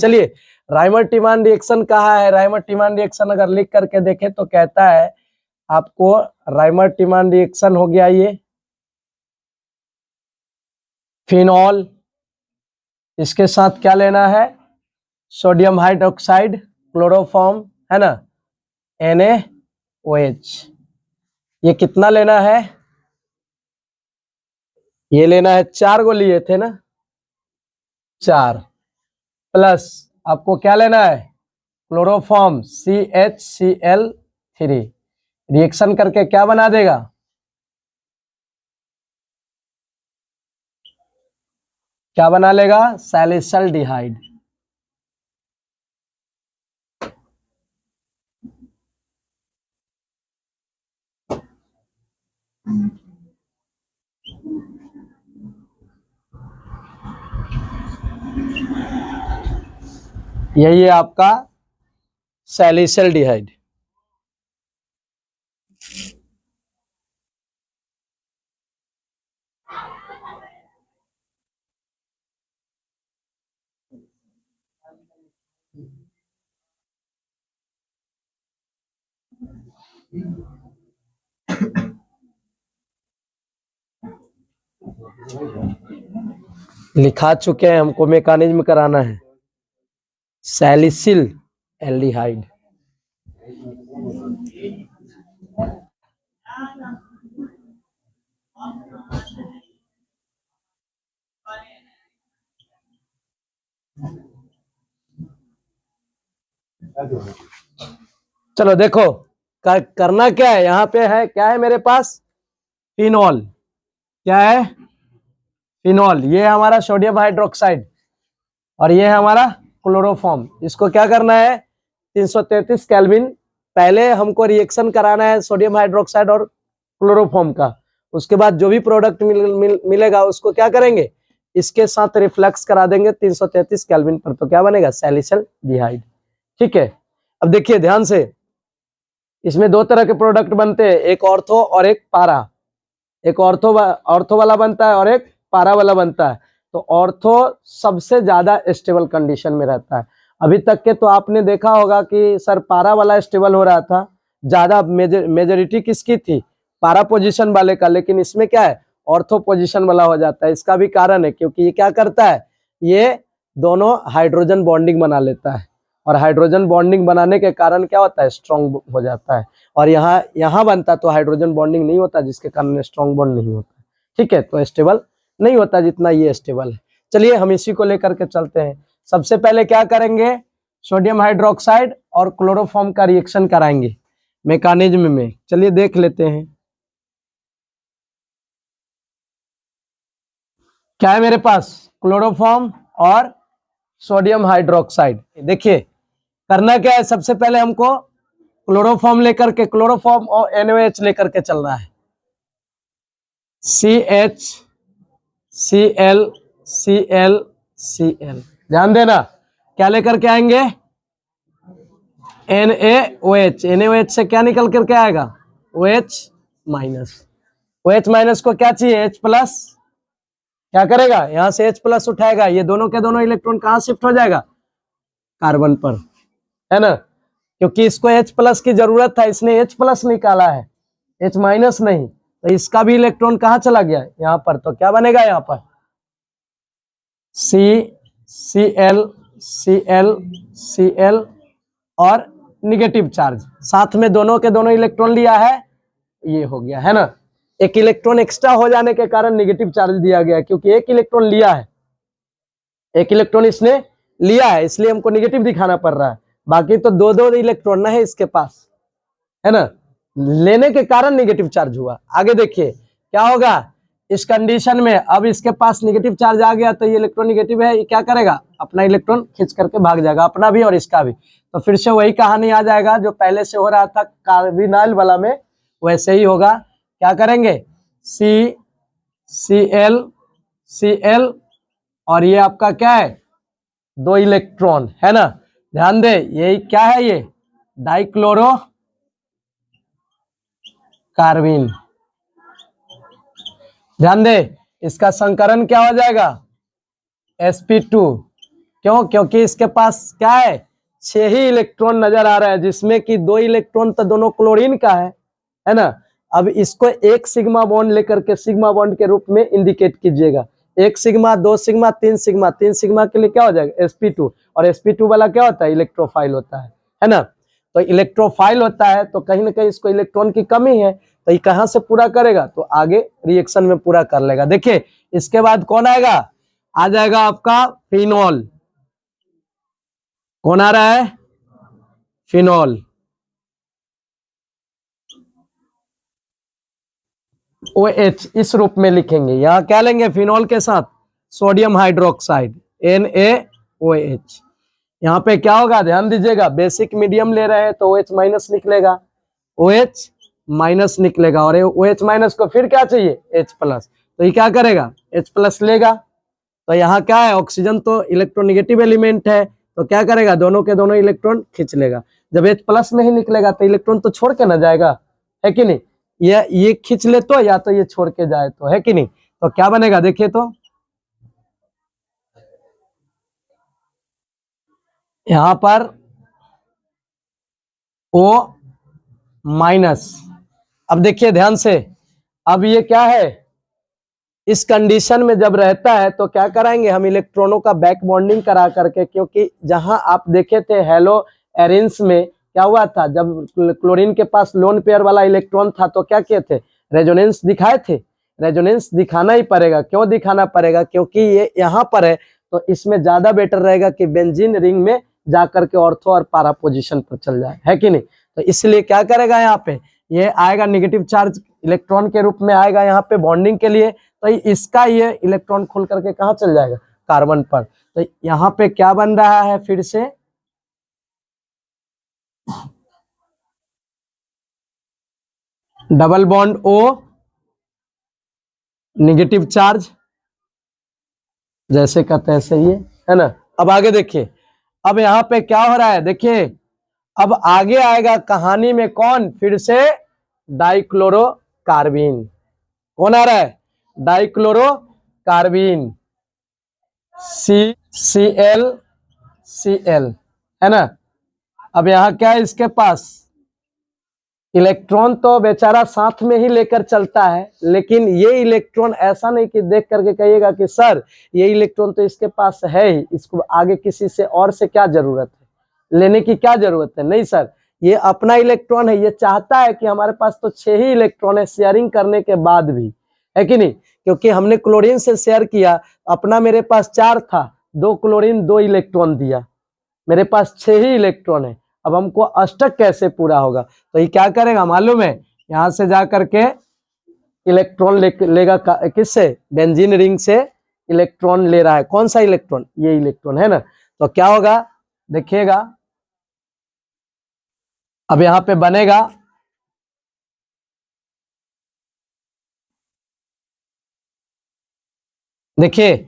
चलिए, Rymer टीमान reaction कहाँ है? राइमर टीमान रिएक्शन अगर लिख करके देखें तो कहता है आपको राइमर टीमान रिएक्शन हो गया ये फिनॉल, इसके साथ क्या लेना है? सोडियम हाइड्रोक्साइड क्लोरोफॉर्म, है ना, NaOH। ये कितना लेना है? ये लेना है, 4 गो लिए थे ना, 4 प्लस आपको क्या लेना है? Chloroform CHCl3। रिएक्शन करके क्या बना देगा? क्या बना लेगा? सैलिसल्डिहाइड। यही है आपका सैलिसल्डिहाइड। लिखा चुके हैं, हमको मैकेनिज्म कराना है। Salicyl aldehyde. चलो देखो, करना क्या है? यहाँ पे है, क्या है मेरे पास? फिनॉल। क्या है? फिनॉल। ये है हमारा सोडियम हाइड्रोक्साइड और ये है हमारा क्लोरोफॉर्म। इसको क्या करना है? 333 केल्विन पहले हमको रिएक्शन कराना है सोडियम हाइड्रोक्साइड और क्लोरोफॉर्म का। उसके बाद जो भी प्रोडक्ट मिलेगा उसको क्या करेंगे? इसके साथ रिफ्लेक्स करा देंगे 333 केल्विन पर, तो क्या बनेगा? सैलिसल्डिहाइड। ठीक है, अब देखिए ध्यान से, इसमें 2 तरह के प्रोडक्ट बनते हैं, एक ऑर्थो और एक पारा। एक ऑर्थो वाला बनता है और एक पारा वाला बनता है। तो ऑर्थो सबसे ज्यादा स्टेबल कंडीशन में रहता है। अभी तक के तो आपने देखा होगा कि सर पारा वाला स्टेबल हो रहा था, ज्यादा मेजोरिटी किसकी थी? पारा पोजीशन वाले का, लेकिन इसमें क्या है? ऑर्थो पोजीशन वाला हो जाता है। इसका भी कारण है, क्योंकि ये क्या करता है? ये दोनों हाइड्रोजन बॉन्डिंग बना लेता है और हाइड्रोजन बॉन्डिंग बनाने के कारण क्या होता है? स्ट्रॉन्ग हो जाता है। और यहाँ बनता तो हाइड्रोजन बॉन्डिंग नहीं होता, जिसके कारण स्ट्रॉन्ग बॉन्ड नहीं होता। ठीक है, तो स्टेबल नहीं होता जितना ये स्टेबल है। चलिए हम इसी को लेकर के चलते हैं। सबसे पहले क्या करेंगे? सोडियम हाइड्रोक्साइड और क्लोरोफॉर्म का रिएक्शन कराएंगे मैकेनिज्म में। चलिए देख लेते हैं क्या है मेरे पास। क्लोरोफॉर्म और सोडियम हाइड्रोक्साइड। देखिए करना क्या है, सबसे पहले हमको क्लोरोफॉर्म लेकर के, क्लोरोफॉर्म और NaOH लेकर के चलना है। CHClClCl, ध्यान देना, क्या लेकर के आएंगे? NaOH। NaOH से क्या निकल करके आएगा? OH minus. OH माइनस को क्या चाहिए? H plus. क्या करेगा? यहां से H प्लस उठाएगा, ये दोनों के दोनों इलेक्ट्रॉन कहां शिफ्ट हो जाएगा? कार्बन पर, है ना, क्योंकि इसको H प्लस की जरूरत था, इसने H प्लस निकाला है, H माइनस नहीं। तो इसका भी इलेक्ट्रॉन कहाँ चला गया? यहाँ पर। तो क्या बनेगा यहाँ पर? CCl और निगेटिव चार्ज, साथ में दोनों के दोनों इलेक्ट्रॉन लिया है, ये हो गया, है ना। एक इलेक्ट्रॉन एक्स्ट्रा हो जाने के कारण निगेटिव चार्ज दिया गया, क्योंकि एक इलेक्ट्रॉन लिया है, एक इलेक्ट्रॉन इसने लिया है, इसलिए हमको निगेटिव दिखाना पड़ रहा है। बाकी तो 2-2 इलेक्ट्रॉन है इसके पास, है ना, लेने के कारण निगेटिव चार्ज हुआ। आगे देखिए क्या होगा इस कंडीशन में। अब इसके पास निगेटिव चार्ज आ गया, तो ये इलेक्ट्रॉन निगेटिव है, ये क्या करेगा? अपना इलेक्ट्रॉन खींच करके भाग जाएगा, अपना भी और इसका भी। तो फिर से वही कहानी आ जाएगा जो पहले से हो रहा था कार्बिनाइल वाला में, वैसे ही होगा। क्या करेंगे? CCl और ये आपका क्या है? 2 इलेक्ट्रॉन, है ना। ध्यान दे, यही क्या है? ये डाइक्लोरो कार्बिन। ध्यान दे, इसका संकरण क्या हो जाएगा, sp2। क्यों? क्योंकि इसके पास क्या है, 6 ही इलेक्ट्रॉन नजर आ रहा है, जिसमें कि 2 इलेक्ट्रॉन तो दोनों क्लोरीन का है ना। अब इसको एक सिग्मा बॉन्ड लेकर के सिग्मा बॉन्ड के रूप में इंडिकेट कीजिएगा। 1 सिग्मा, 2 सिग्मा, 3 सिग्मा, 3 सिग्मा के लिए क्या हो जाएगा, sp2। और sp2 वाला क्या होता है, इलेक्ट्रोफाइल होता है ना। तो इलेक्ट्रोफाइल होता है तो कहीं ना कहीं इसको इलेक्ट्रॉन की कमी है, तो ये कहां से पूरा करेगा, तो आगे रिएक्शन में पूरा कर लेगा। देखिए इसके बाद कौन आएगा, आ जाएगा आपका फिनॉल। कौन आ रहा है, फिनॉल। OH इस रूप में लिखेंगे, यहां क्या लेंगे, फिनॉल के साथ सोडियम हाइड्रोक्साइड NaOH। यहाँ पे क्या होगा, ध्यान दीजिएगा, बेसिक मीडियम ले रहे हैं तो OH माइनस निकलेगा, OH माइनस निकलेगा, और OH माइनस को फिर क्या चाहिए, H प्लस। तो ये क्या करेगा, H प्लस लेगा। तो यहाँ क्या है, ऑक्सीजन तो इलेक्ट्रोनेगेटिव एलिमेंट है, तो क्या करेगा, दोनों के दोनों इलेक्ट्रॉन खींच लेगा। जब H प्लस में ही निकलेगा तो इलेक्ट्रॉन तो छोड़ के ना जाएगा, है कि नहीं। ये खींच ले तो, या तो ये छोड़ के जाए तो, है कि नहीं। तो क्या बनेगा, देखिए तो यहां पर O माइनस। अब देखिए ध्यान से, अब ये क्या है, इस कंडीशन में जब रहता है तो क्या कराएंगे हम, इलेक्ट्रॉनों का बैक बॉन्डिंग करा करके, क्योंकि जहां आप देखे थे हेलो एरिन्स में क्या हुआ था, जब क्लोरीन के पास लोन पेयर वाला इलेक्ट्रॉन था तो क्या किए थे, रेजोनेंस दिखाए थे। रेजोनेंस दिखाना ही पड़ेगा, क्यों दिखाना पड़ेगा, क्योंकि ये यहाँ पर है तो इसमें ज्यादा बेटर रहेगा कि बेंजीन रिंग में जाकर के ऑर्थो और पारा पोजिशन पर चल जाए, है कि नहीं। तो इसलिए क्या करेगा, यहाँ पे ये आएगा नेगेटिव चार्ज इलेक्ट्रॉन के रूप में आएगा यहाँ पे बॉन्डिंग के लिए। तो इसका ये इलेक्ट्रॉन खोल करके कहाँ चल जाएगा, कार्बन पर। तो यहाँ पे क्या बन रहा है, फिर से double bond O negative charge, जैसे कहते हैं सही है ना। अब आगे देखिए, अब यहाँ पे क्या हो रहा है, देखिए अब आगे आएगा कहानी में कौन, फिर से डाइक्लोरोकार्बीन। कौन आ रहा है, डाइक्लोरोकार्बीन, CCl है ना। अब यहाँ क्या है, इसके पास इलेक्ट्रॉन तो बेचारा साथ में ही लेकर चलता है, लेकिन ये इलेक्ट्रॉन ऐसा नहीं कि देख करके कहिएगा कि सर ये इलेक्ट्रॉन तो इसके पास है ही, इसको आगे किसी से और से क्या जरूरत है, लेने की क्या जरूरत है, नहीं सर, ये अपना इलेक्ट्रॉन है, ये चाहता है कि हमारे पास तो 6 ही इलेक्ट्रॉन है, शेयरिंग करने के बाद भी, है कि नहीं। क्योंकि हमने क्लोरीन से शेयर किया, अपना मेरे पास 4 था, 2 क्लोरीन 2 इलेक्ट्रॉन दिया, मेरे पास 6 ही इलेक्ट्रॉन है। अब हमको अष्टक कैसे पूरा होगा, तो ये क्या करेगा मालूम है, यहां से जा करके इलेक्ट्रॉन लेगा किससे, बेंजीन रिंग से इलेक्ट्रॉन ले रहा है। कौन सा इलेक्ट्रॉन, ये इलेक्ट्रॉन है ना। तो क्या होगा, देखिएगा अब यहां पे बनेगा देखिए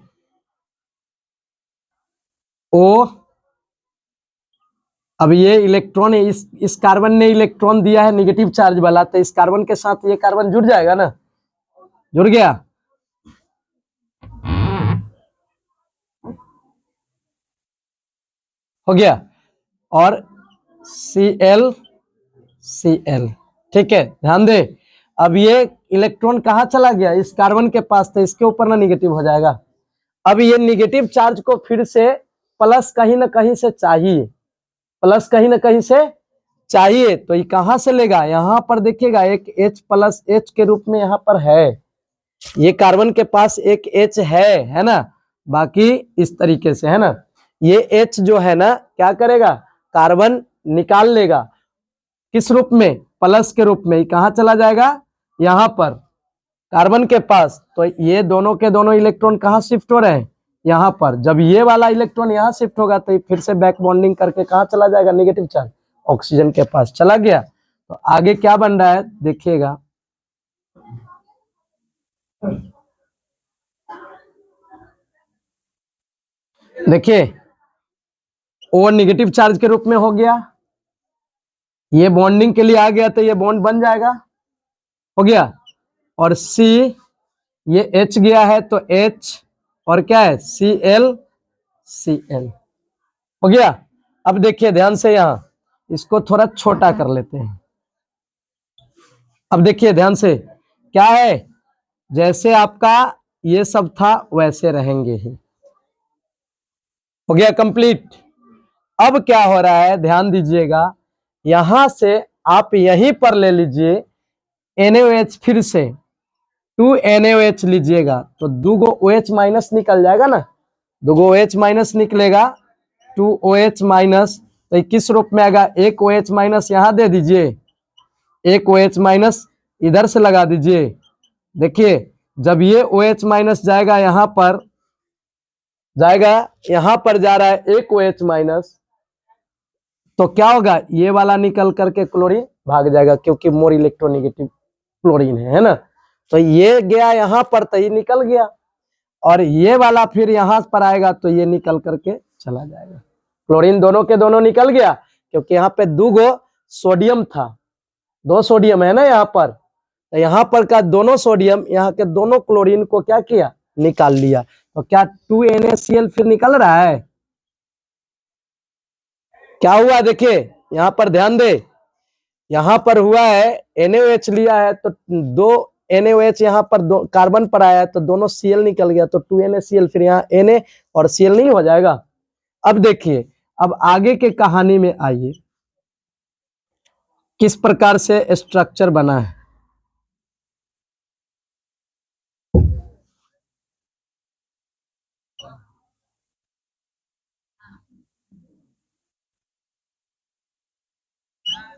O। अब ये इलेक्ट्रॉन है, इस कार्बन ने इलेक्ट्रॉन दिया है नेगेटिव चार्ज वाला, तो इस कार्बन के साथ ये कार्बन जुड़ जाएगा ना, जुड़ गया। हो गया, और Cl ठीक है, ध्यान दे। अब ये इलेक्ट्रॉन कहाँ चला गया, इस कार्बन के पास, तो इसके ऊपर ना निगेटिव हो जाएगा। अब ये निगेटिव चार्ज को फिर से प्लस कहीं ना कहीं से चाहिए, प्लस कहीं ना कहीं से चाहिए, तो ये कहां से लेगा, यहां पर देखिएगा एक H प्लस H के रूप में यहाँ पर है, ये कार्बन के पास एक H है ना, बाकी इस तरीके से है ना। ये H जो है ना क्या करेगा, कार्बन निकाल लेगा, किस रूप में, प्लस के रूप में, कहा चला जाएगा, यहां पर कार्बन के पास। तो ये दोनों के दोनों इलेक्ट्रॉन कहाँ शिफ्ट हो रहे हैं, यहाँ पर। जब ये वाला इलेक्ट्रॉन यहाँ शिफ्ट होगा तो फिर से बैक बॉन्डिंग करके कहाँ चला जाएगा, नेगेटिव चार्ज ऑक्सीजन के पास चला गया। तो आगे क्या बन रहा है देखिएगा, देखिए O नेगेटिव चार्ज के रूप में हो गया, ये बॉन्डिंग के लिए आ गया तो ये बॉन्ड बन जाएगा, हो गया। और C ये H गया है तो H और क्या है Cl Cl हो गया। अब देखिए ध्यान से, यहां इसको थोड़ा छोटा कर लेते हैं। अब देखिए ध्यान से, क्या है, जैसे आपका ये सब था वैसे रहेंगे ही। हो गया कंप्लीट। अब क्या हो रहा है, ध्यान दीजिएगा, यहां से आप यहीं पर ले लीजिए NaOH, फिर से 2 NaOH लीजिएगा तो 2 OH माइनस निकल जाएगा ना, 2 OH माइनस निकलेगा, 2 OH माइनस, तो किस रूप में आएगा, 1 OH माइनस यहां दे दीजिए, 1 OH माइनस इधर से लगा दीजिए। देखिए जब ये OH माइनस जाएगा यहां पर, जाएगा यहां पर जा रहा है 1 OH माइनस, तो क्या होगा, ये वाला निकल करके क्लोरीन भाग जाएगा, क्योंकि मोर इलेक्ट्रोनेगेटिव क्लोरीन है ना। तो ये गया यहां पर तो ये निकल गया, और ये वाला फिर यहां पर आएगा तो ये निकल करके चला जाएगा। क्लोरीन दोनों के दोनों निकल गया, क्योंकि यहाँ पे 2 सोडियम था, 2 सोडियम है ना यहाँ पर, तो यहाँ पर का दोनों सोडियम यहाँ के दोनों क्लोरीन को क्या किया, निकाल लिया। तो क्या 2 NaCl फिर निकल रहा है, क्या हुआ, देखिए यहाँ पर ध्यान दे, यहाँ पर हुआ है NaOH लिया है तो 2 NaOH यहाँ पर कार्बन पर आया है तो दोनों Cl निकल गया, तो 2 NaCl, फिर यहाँ Na और Cl नहीं हो जाएगा। अब देखिए, अब आगे के कहानी में आइए, किस प्रकार से स्ट्रक्चर बना है।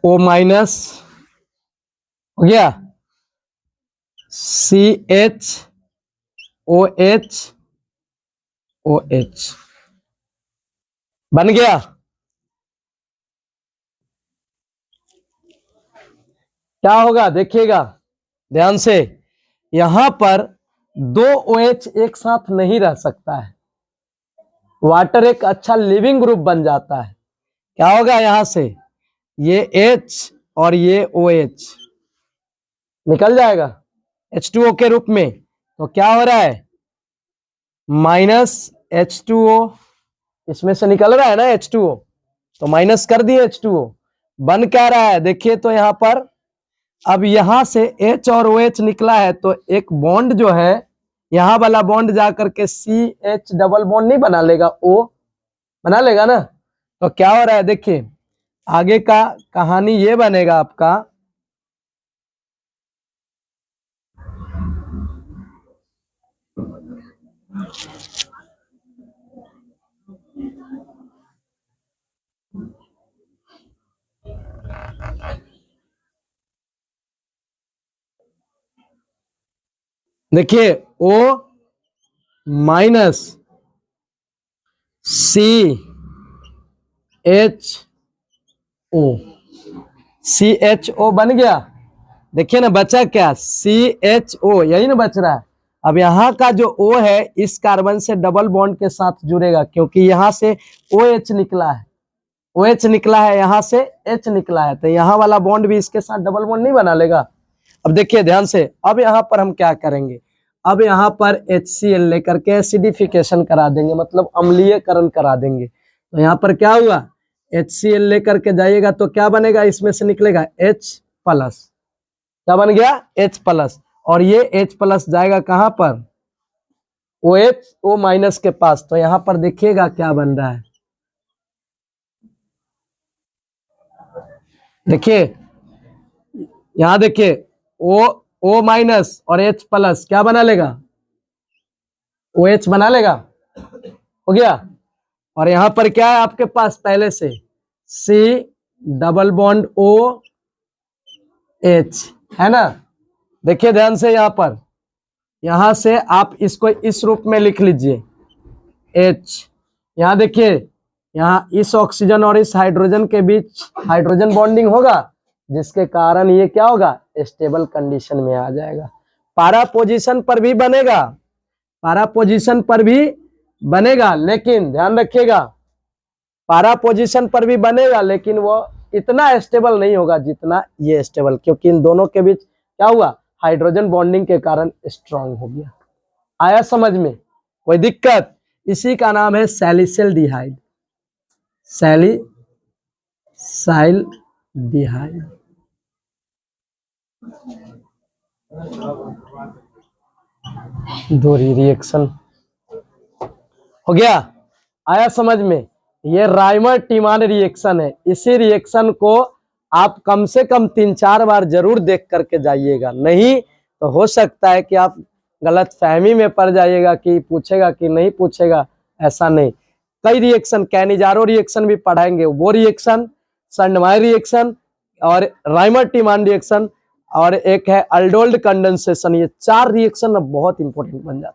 O माइनस हो गया, CH OH OH बन गया। क्या होगा देखिएगा ध्यान से, यहां पर 2 OH एक साथ नहीं रह सकता है, वाटर एक अच्छा लिविंग ग्रुप बन जाता है। क्या होगा, यहां से ये H और ये OH निकल जाएगा H2O के रूप में। तो क्या हो रहा है, माइनस H2O, इसमें से निकल रहा है ना H2O, तो माइनस कर दिए H2O, बन क्या रहा है, देखिए तो यहां पर अब यहां से H और OH निकला है, तो एक बॉन्ड जो है यहां वाला बॉन्ड जाकर के CH डबल बॉन्ड नहीं बना लेगा, O बना लेगा ना। तो क्या हो रहा है, देखिए आगे का कहानी ये बनेगा आपका, देखिए O माइनस CHO, CHO बन गया। देखिए ना बचा क्या, CHO, यही ना बच रहा है। अब यहाँ का जो O है इस कार्बन से डबल बॉन्ड के साथ जुड़ेगा, क्योंकि यहाँ से OH निकला है, OH निकला है, यहाँ से H निकला है, तो यहाँ वाला बॉन्ड भी इसके साथ डबल बॉन्ड नहीं बना लेगा। अब देखिए ध्यान से, अब यहाँ पर हम क्या करेंगे, अब यहाँ पर HCl लेकर के एसिडिफिकेशन करा देंगे, मतलब अम्लीयकरण करा देंगे। तो यहाँ पर क्या हुआ, HCl लेकर के जाइएगा तो क्या बनेगा, इसमें से निकलेगा H प्लस, क्या बन गया H प्लस, और ये H प्लस जाएगा कहां पर, OH O माइनस के पास। तो यहां पर देखिएगा क्या बन रहा है, देखिए यहां देखिए O माइनस और H प्लस क्या बना लेगा, OH बना लेगा, हो गया। और यहां पर क्या है आपके पास पहले से C डबल बॉन्ड OH है ना। देखिए ध्यान से, यहां से आप इसको इस रूप में लिख लीजिए H, यहां देखिए, यहाँ इस ऑक्सीजन और इस हाइड्रोजन के बीच हाइड्रोजन बॉन्डिंग होगा, जिसके कारण ये क्या होगा, स्टेबल कंडीशन में आ जाएगा। पारा पोजीशन पर भी बनेगा, पारा पोजीशन पर भी बनेगा, लेकिन ध्यान रखिएगा, पारा पोजीशन पर भी बनेगा लेकिन वो इतना स्टेबल नहीं होगा जितना ये स्टेबल, क्योंकि इन दोनों के बीच क्या हुआ, हाइड्रोजन बॉन्डिंग के कारण स्ट्रांग हो गया। आया समझ में? कोई दिक्कत? इसी का नाम है सैलिसिल्डिहाइड, सैलिसिल्डिहाइड। दोहरी रिएक्शन हो गया। आया समझ में? ये राइमर टीमान रिएक्शन है। इसी रिएक्शन को आप कम से कम 3-4 बार जरूर देख करके जाइएगा, नहीं तो हो सकता है कि आप गलत फहमी में पड़ जाइएगा कि पूछेगा कि नहीं पूछेगा। ऐसा नहीं, कई रिएक्शन, कैनिजारो रिएक्शन भी पढ़ाएंगे, वो रिएक्शन, सैंडमायर रिएक्शन और राइमर टीमान रिएक्शन और एक है अल्डोल्ड कंडेंसेशन। ये 4 रिएक्शन बहुत इंपॉर्टेंट बन जाता है।